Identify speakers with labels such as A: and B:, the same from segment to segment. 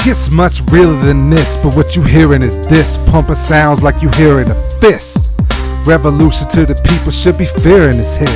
A: Gets much realer than this, but what you hearing is this. Pumping sounds like you hearing a fist. Revolution to the people should be fearing this hit.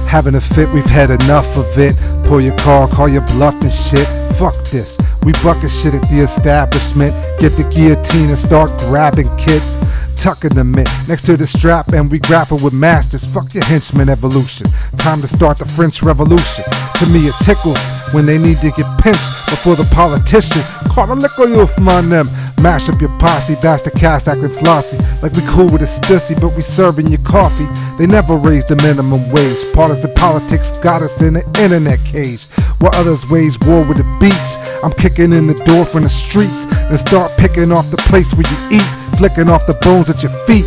A: Having a fit, we've had enough of it. Pull your car, call your bluff and shit. Fuck this, we bucket shit at the establishment. Get the guillotine and start grabbing kids. Tucking the mitt next to the strap and we grapple with masters. Fuck your henchman evolution. Time to start the French Revolution. To me it tickles when they need to get pinched before the politician. Call the liquor you from on them. Mash up your posse, bash the cast acting flossy. Like we cool with a stussy, but we serving your coffee. They never raised the minimum wage. Partisan politics got us in the internet cage. While others wage war with the beats, I'm kicking in the door from the streets. Then start picking off the place where you eat. Flicking off the bones at your feet.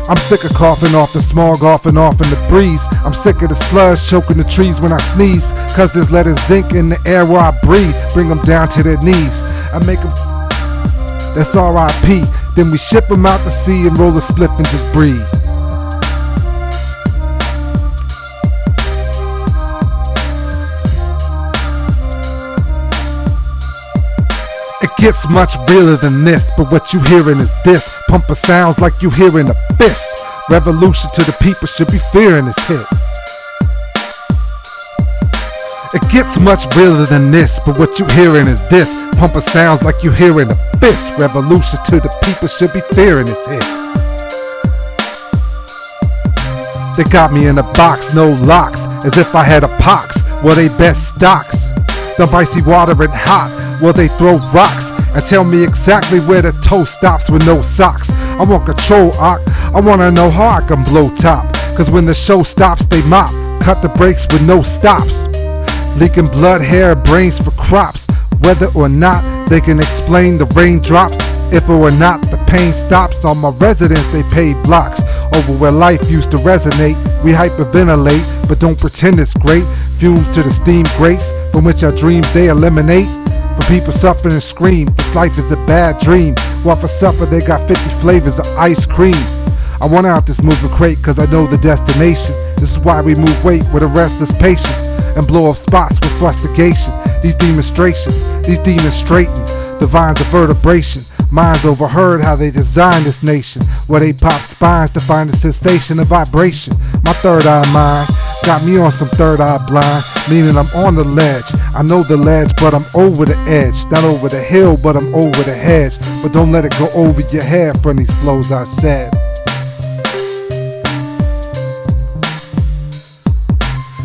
A: I'm sick of coughing off the smog off and off in the breeze. I'm sick of the sludge choking the trees when I sneeze. Cause there's lead and zinc in the air where I breathe. Bring them down to their knees. I make them, that's R.I.P. Then we ship them out to sea and roll a spliff and just breathe. It gets much realer than this, but what you hearing is this. Pumping sounds like you hearing a fist. Revolution to the people should be fearing this hit. It gets much realer than this, but what you hearing is this. Pumping sounds like you hearing a fist. Revolution to the people should be fearing this hit. They got me in a box, no locks, as if I had a pox. Well, they bet stocks. Dump icy water and hot. Well, they throw rocks and tell me exactly where the toe stops with no socks. I want control, I wanna know how I can blow top. Cause when the show stops, they mop. Cut the brakes with no stops. Leaking blood, hair, brains for crops. Whether or not they can explain the raindrops. If or not the pain stops. On my residence they pay blocks over where life used to resonate. We hyperventilate, but don't pretend it's great. Fumes to the steam grates from which our dreams they eliminate. For people suffering and scream, this life is a bad dream. While for supper they got 50 flavors of ice cream. I want out this moving crate cause I know the destination. This is why we move weight with a restless patience and blow up spots with frustration. These demonstrations, these demons straighten, divines of vertebration. Minds overheard how they designed this nation, where they pop spines to find a sensation of vibration. My third eye mind got me on some third eye blind, meaning I'm on the ledge. I know the ledge, but I'm over the edge. Not over the hill, but I'm over the hedge. But don't let it go over your head from these flows I've said.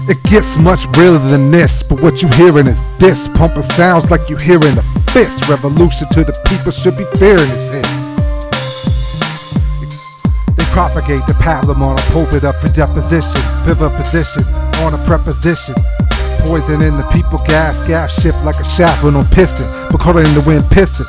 A: It gets much realer than this, but what you hearing is this. Pumping sounds like you hearing a fist. Revolution to the people should be fearing this hit. They propagate the pablum on a pulpit of predeposition. Pivot position on a preposition. Poison in the people, gas shift like a shaft on piston. But caught in the wind pissing.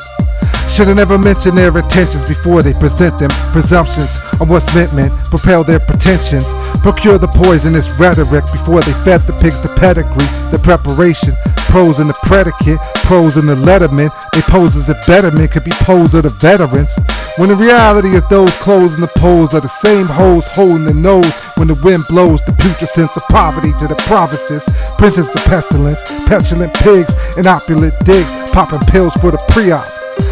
A: Should've never mentioned their intentions before they present them. Presumptions on what's meant, propel their pretensions. Procure the poisonous rhetoric before they fed the pigs the pedigree, the preparation. Pros in the predicate, pros in the letterman. They pose as a betterment, could be pose of the veterans. When the reality is those closing the poles are the same hoes holding the nose. When the wind blows the putrid sense of poverty to the provinces. Princes of pestilence, petulant pigs and opulent digs. Popping pills for the pre-op.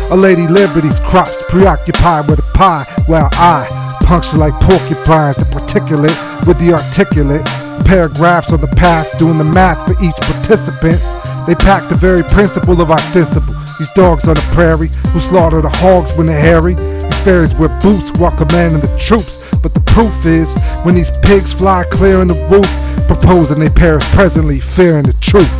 A: A lady liberty's crops preoccupied with a pie, while I puncture like porcupines, the particulate with the articulate. Paragraphs on the path, doing the math for each participant. They pack the very principle of ostensible. These dogs on the prairie who slaughter the hogs when they're hairy. These fairies wear boots while commanding the troops. But the proof is, when these pigs fly clear in the roof, proposing they perish presently, fearing the truth.